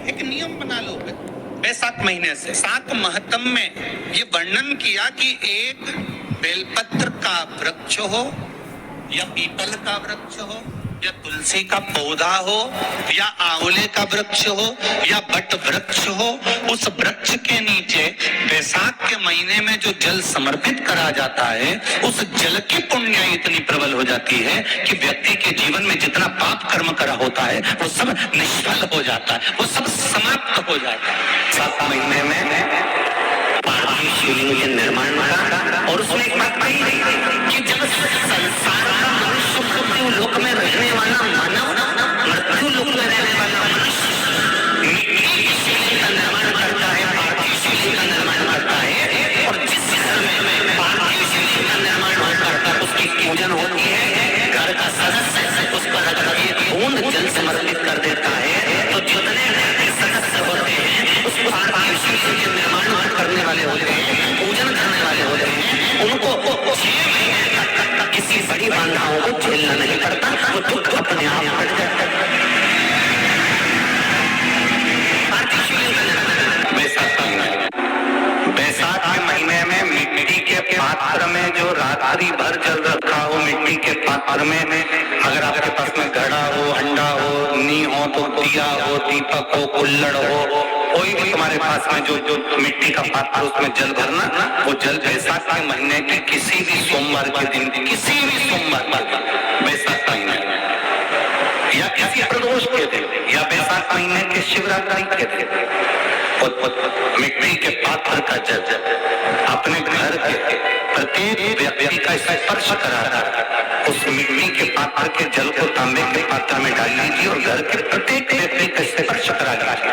एक नियम बना लो। बैसाख महीने से सात महत्म में ये वर्णन किया कि एक बेलपत्र का वृक्ष हो या पीपल का वृक्ष हो या तुलसी का पौधा हो या आंवले का वृक्ष हो या बट वृक्ष हो, उस वृक्ष के नीचे बैसाख के महीने में जो जल समर्पित करा जाता है, उस जल की पुण्य इतनी प्रबल हो जाती है कि व्यक्ति के जीवन में जितना पाप कर्म करा होता है वो सब निष्फल हो जाता है, वो सब समाप्त हो जाता है। 7 महीने में पार्थिव शिवलिंग के निर्माण का, और उसमें एक बात कही कि जब संसार का मनुष्य मृत्यु लोक में रहने वाला मानव मृत्यु लोक में रहने वाला मनुष्य मिट्टी की शिवलिंग का निर्माण करता है, पार्थिव शिवलिंग का निर्माण करता है, और जिस घर में पार्थिव शिवलिंग का निर्माण करता है उसकी पूजन होती है, घर का सदस्य उस पर एक बूंद जल समर्पित कर देता है, तो जितने सदस्य होते हैं उस पार्थिव शिवलिंग के निर्माण करने वाले होते हैं, पूजन करने वाले होते हैं, उनको 6 महीने तक किसी बड़ी बाधाओं को झेलना नहीं पड़ता, वो दुख अपने आप हट जाता है। बैसाख के महीने में मिट्टी के पात्र में जो रात्रि भर जल रखा हो, मिट्टी के पात्र में अगर आपके पास में घड़ा हो, हंडा हो, नी हो तो दिया हो, दीपक हो, कुल्हड़ हो, कोई भी तुम्हारे पास में जो मिट्टी का पात्र उसमें जल भरना, वो जल बैसाख के महीने की किसी भी सोमवार के दिन, किसी भी सोमवार बैसाख महीने या किसी प्रदोष के दिन या बैसाख महीने के शिवरात्रि के दिन मिट्टी के पात्र का जल अपने घर के प्रत्येक व्यक्ति का स्पर्श कराता है, उस मिट्टी के पात्र के जल को तांबे के पात्र में डाल लीजिए और घर के प्रत्येक व्यक्ति का स्पर्श करा लीजिए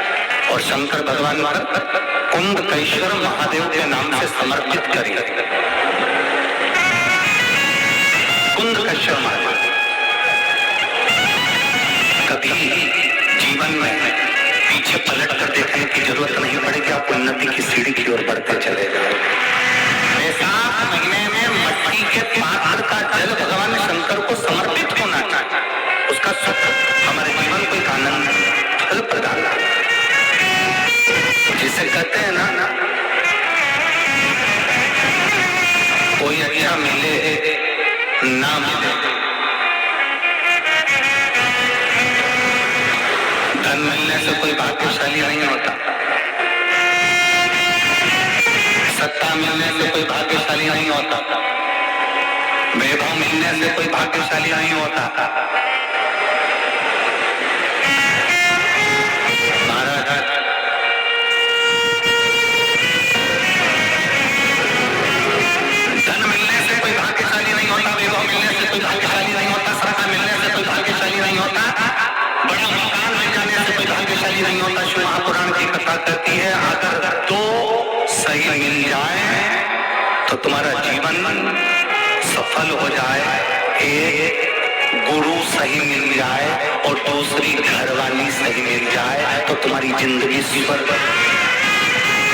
और शंकर भगवान पर कुंडकेश्वर महादेव के नाम से समर्पित करिए। कुंडकेश्वर महादेव कभी जीवन में पीछे पलट कर देखने की जरूरत नहीं पड़ेगी, आप उन्नति की सीढ़ी की ओर बढ़ते चले जाओ। बैसाख महीने में मिट्टी के पात्र का जल भगवान शंकर को समर्पित होना चाहिए, उसका सुख हमारे जीवन को एक आनंद फल प्रदान करता है। जिसे कहते हैं ना, कोई अच्छा मिले ना मिले, धन मिलने से कोई भाग्यशाली नहीं होता, सत्ता मिलने से कोई भाग्यशाली नहीं होता, वैभव मिलने से कोई भाग्यशाली नहीं होता। महाराज धन मिलने से कोई भाग्यशाली नहीं होता, वैभव मिलने से कोई भाग्यशाली नहीं होता, सत्ता मिलने से कोई भाग्यशाली नहीं होता, बड़ा मकान मिल जाने से कोई भाग्यशाली नहीं होता। शिव महापुराण की कथा कहती है अगर 2 सही मिल जाए तो तुम्हारा जीवन सफल हो जाए, एक गुरु सही मिल जाए और दूसरी घरवाली सही मिल जाए तो तुम्हारी जिंदगी स्वर्ग।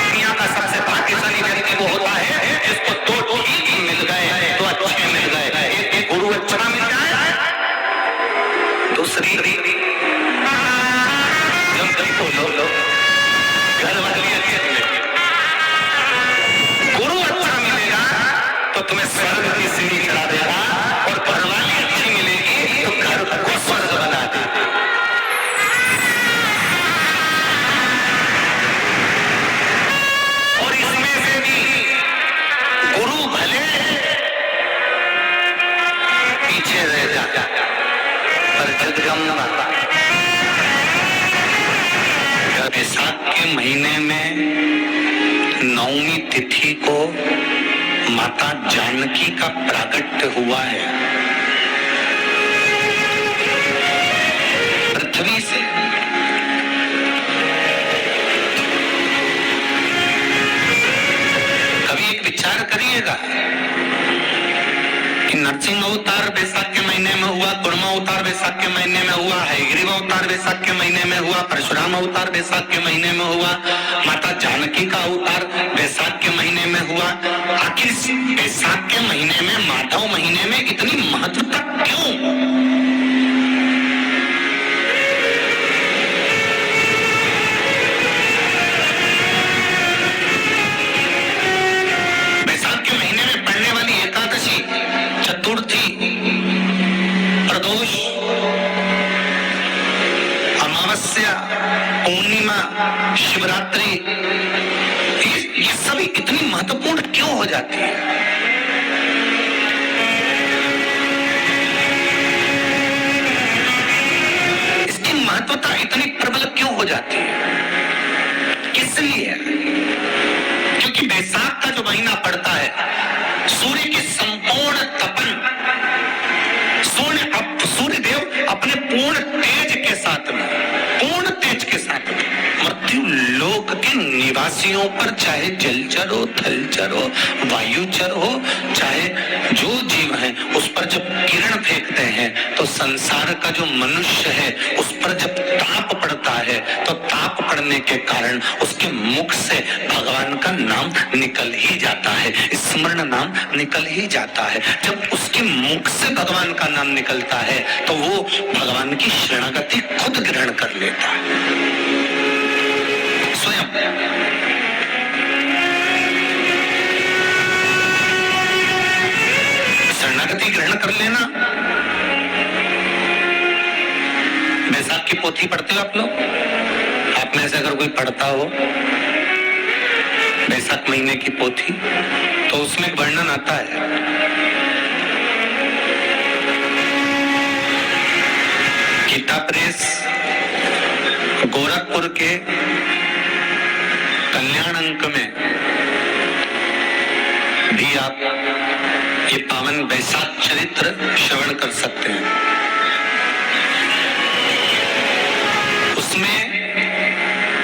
दुनिया का सबसे भाग्यशाली व्यक्ति वो होता है जिसको 2 ठीक मिल गए, 2 अच्छे मिल गए, एक गुरु अच्छा मिल जाए, दूसरी घरवाली अच्छी मिलेगी। गुरु अच्छा मिलेगा तो तुम्हें स्वर्ग की सीढ़ी चढ़ा देगा और घरवाली अच्छी मिलेगी तो घर को स्वर्ग बना देगी। और इसमें से भी गुरु भले पीछे रह जाता पर जगदम्बा बैसाख के महीने में 9वीं तिथि को माता जानकी का प्रागट्य हुआ है पृथ्वी से। कभी एक विचार करिएगा कि नरसिंह अवतार बैसाख के महीने में हुआ, कुर्मा अवतार बैसाख के महीने में हुआ, हयग्रीव अवतार बैसाख के महीने में हुआ, परशुराम अवतार बैसाख के महीने में हुआ, माता जानकी का अवतार बैसाख के महीने में हुआ। आखिर बैसाख के महीने में, माधव महीने में इतनी महत्वता क्यों? पूर्णिमा, शिवरात्रि, ये सभी इतनी महत्वपूर्ण क्यों हो जाती है? इसकी महत्वता इतनी प्रबल क्यों हो जाती है? किस लिए? क्योंकि बैसाख का जो महीना पड़ता है, सूर्य की संपूर्ण तपन, सूर्य देव अपने पूर्ण तेज के साथ में, पूर्ण तेज के साथ में मृत्यु लोक के निवासियों पर, चाहे जलचर हो, थलचर हो, वायुचर हो, चाहे जो जीव है, उस पर जब किरण फेंकते हैं तो संसार का जो मनुष्य है उस पर जब ताप पड़ता है तो ताप पड़ने के कारण उसके मुख से भगवान का नाम निकल ही जाता है, स्मरण नाम निकल ही जाता है। जब उसके मुख से भगवान का नाम निकलता है तो वो भगवान की शरणागति खुद ग्रहण कर लेता है स्वयं। शरणागति ग्रहण कर लेना। बैसाख की पोथी पढ़ते हो आप लोग? आप में से अगर कोई पढ़ता हो बैसाख महीने की पोथी, तो उसमें वर्णन आता है गीता प्रेस गोरखपुर के कल्याण अंक में भी आप ये पावन बैसाख चरित्र श्रवण कर सकते हैं। उसमें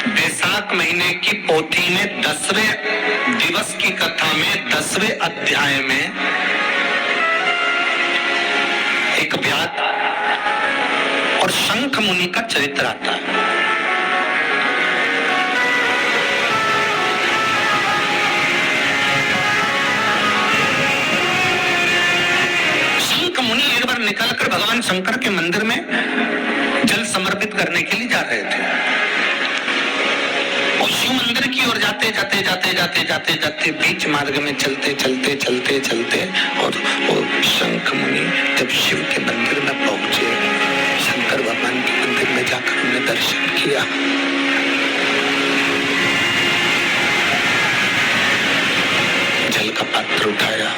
बैसाख महीने की पोथी में 10वें दिवस की कथा में 10वें अध्याय में एक व्याध और शंख मुनि का चरित्र आता है। शंख मुनि एक बार निकलकर भगवान शंकर के मंदिर में जल समर्पित करने के लिए जा रहे थे और शिव मंदिर की ओर जाते बीच मार्ग में चलते और शंख मुनि जब शिव के मंदिर में पहुंचे, शंकर भगवान के मंदिर में जाकर उन्होंने दर्शन किया, जल का पात्र उठाया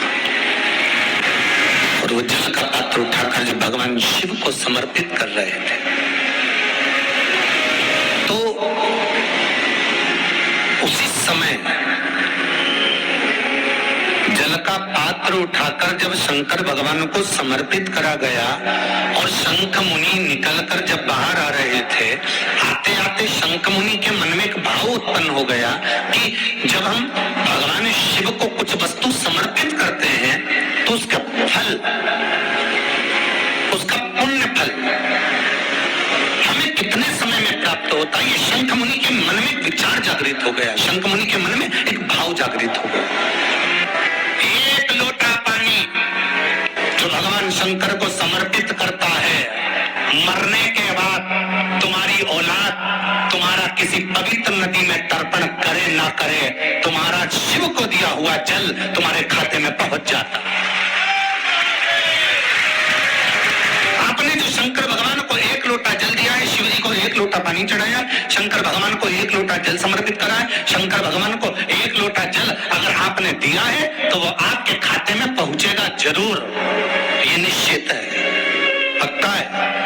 और वो जल का पात्र उठाकर जब भगवान शिव को समर्पित कर रहे थे तो उसी समय जल का पात्र उठाकर जब शंकर भगवान को समर्पित करा गया और शंख मुनि निकलकर जब बाहर आ रहे थे, आते आते शंख मुनि के मन में एक भाव उत्पन्न हो गया कि जब हम भगवान शिव को कुछ वस्तु समर्पित करते हैं तो उसका फल, उसका पुण्य फल हमें कितने समय में प्राप्त होता है। ये शंख मुनि के मन में एक विचार जागृत हो गया, शंख मुनि के मन में एक भाव जागृत हो गया। एक लोटा पानी जो भगवान शंकर को समर्पित करता है, मरने के बाद तुम्हारी औलाद तुम्हारा किसी पवित्र नदी में तर्पण करे ना करे, तुम्हारा शिव को दिया हुआ जल तुम्हारे खाते में पहुंच जाता। आपने जो शंकर भगवान को एक लोटा जल दिया है, शिव जी को एक लोटा पानी चढ़ाया, शंकर भगवान को एक लोटा जल समर्पित करा है, शंकर भगवान को एक लोटा जल अगर आपने दिया है तो वो आपके खाते में पहुंचेगा जरूर, ये निश्चित है, पक्का है।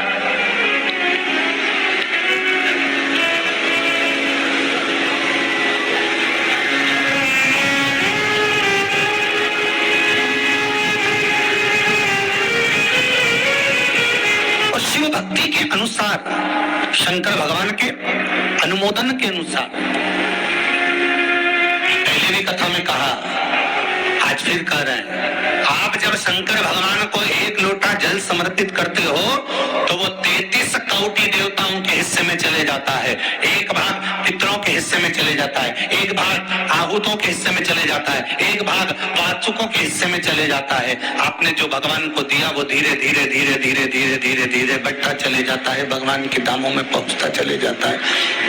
शिव भक्ति के अनुसार, शंकर भगवान के अनुमोदन के अनुसार, पहले भी कथा में कहा, आज फिर कह रहे हैं, आप जब शंकर भगवान को एक लोटा जल समर्पित करते हो तो वो 33 कोटि देवताओं के हिस्से में चले जाता है, एक भाग पितरों के हिस्से में चले जाता है, एक भाग आहूतों के हिस्से में चले जाता है, एक भाग वाचुकों के हिस्से में चले जाता है। आपने जो भगवान को दिया वो धीरे धीरे धीरे धीरे धीरे धीरे धीरे बढ़ता चले जाता है, भगवान के दामों में पहुंचता चले जाता है।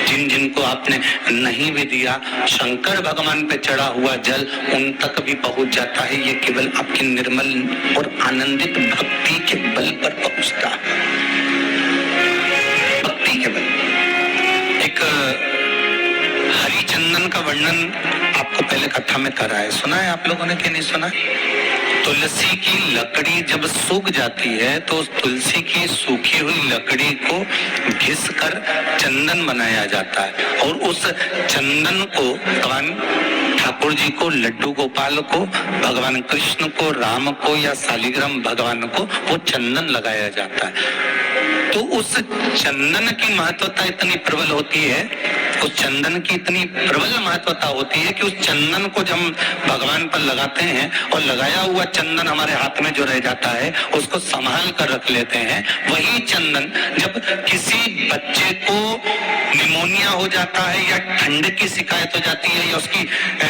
जिन जिनको आपने नहीं भी दिया, शंकर भगवान पे चढ़ा हुआ जल उन तक भी पहुंच जाता है। ये केवल आपकी निर्मल और आनंदित भक्ति के बल पर पहुंचता है, भक्ति के बल। का वर्णन आपको पहले कथा में करा है, सुना है आप लोगों ने कि नहीं सुना? तुलसी की लकड़ी जब सूख जाती है तो उस तुलसी की सूखी हुई लकड़ी को घिस कर चंदन बनाया जाता है, और उस चंदन को भगवान ठाकुर जी को, लड्डू गोपाल को, भगवान कृष्ण को, राम को या शालिग्राम भगवान को वो चंदन लगाया जाता है। तो उस चंदन की महत्वता इतनी प्रबल होती है, उस चंदन की इतनी प्रबल महत्वता होती है कि उस चंदन को जब हम भगवान पर लगाते हैं और लगाया हुआ चंदन हमारे हाथ में जो रह जाता है उसको संभाल कर रख लेते हैं। वही चंदन जब किसी बच्चे को निमोनिया हो जाता है या ठंड की शिकायत हो जाती है या उसकी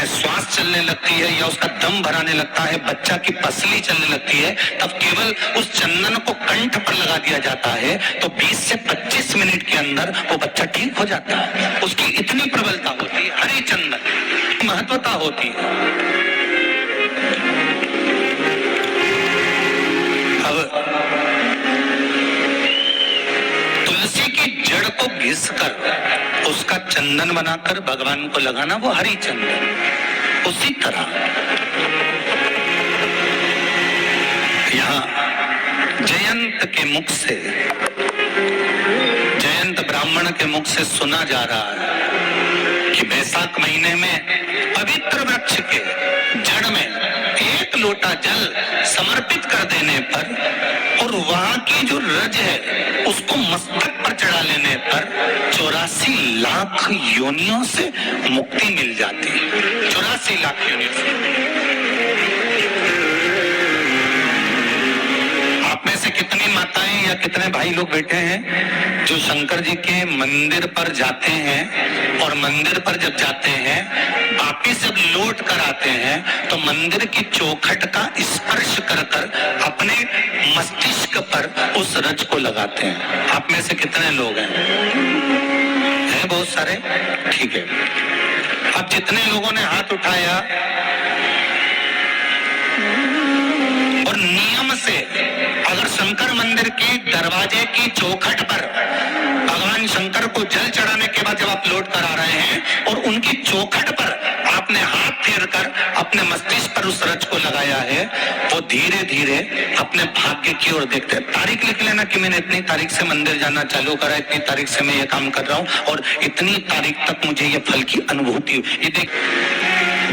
श्वास चलने लगती है या उसका दम भराने लगता है, बच्चा की पसली चलने लगती है, तब केवल उस चंदन को कंठ पर लगा दिया जाता है तो 20 से 25 मिनट के अंदर वो बच्चा ठीक हो जाता है। उसकी इतनी प्रबलता होती है, हरी चंदन महत्वता होती है। अब तुलसी की जड़ को घिसकर उसका चंदन बनाकर भगवान को लगाना, वो हरी चंदन। उसी तरह यहाँ जयंत के मुख से, जयंत ब्राह्मण के मुख से सुना जा रहा है कि वैशाख महीने में पवित्र वृक्ष के जड़ में एक लोटा जल समर्पित कर देने पर और वहां की जो रज है उसको मस्तक पर चढ़ा लेने पर 84 लाख योनियों से मुक्ति मिल जाती है। 84 लाख योनियों से। कितनी माताएं या कितने भाई लोग बैठे हैं जो शंकर जी के मंदिर पर जाते हैं और मंदिर पर जब जाते हैं वापिस जब लौट कर आते हैं तो मंदिर की चौखट का स्पर्श कर कर अपने मस्तिष्क पर उस रज को लगाते हैं? आप में से कितने लोग हैं? बहुत सारे, ठीक है। अब जितने लोगों ने हाथ उठाया और नियम से अगर शंकर मंदिर के दरवाजे की चौखट पर भगवान शंकर को जल चढ़ाने के बाद जब आप लौट कर आ रहे हैं और उनकी चौखट पर आपने हाथ फेर कर अपने मस्तिष्क पर उस रज को लगाया है, वो धीरे धीरे अपने भाग्य की ओर देखते हैं। तारीख लिख लेना कि मैंने इतनी तारीख से मंदिर जाना चालू करा, इतनी तारीख से मैं ये काम कर रहा हूँ और इतनी तारीख तक मुझे ये फल की अनुभूति हुई। ये देख,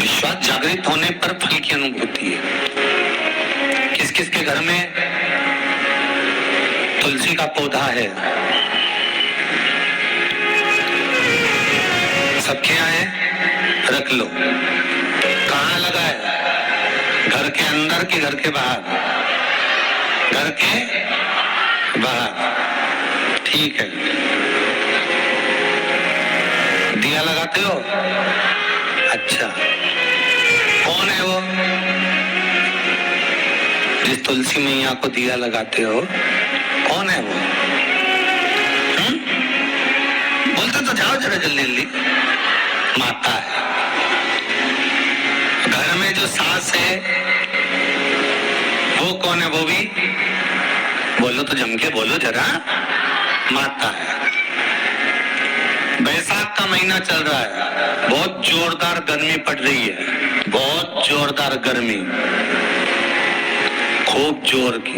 विश्वास जागृत होने पर फल की अनुभूति है। किस किस के घर में तुलसी का पौधा है? सबके यहाँ है? रख लो। कहाँ लगा है? घर के अंदर कि घर के बाहर? घर के बाहर, ठीक है। दिया लगाते हो? अच्छा, कौन है वो जिस तुलसी मैया को दिया लगाते हो? कौन है वो? बोलते तो जाओ जरा जल्दी जल्दी। माता है। घर में जो सास है वो कौन है? वो भी बोलो तो जम के बोलो जरा। माता है। बैसाख का महीना चल रहा है, बहुत जोरदार गर्मी पड़ रही है, बहुत जोरदार गर्मी, खूब जोर की।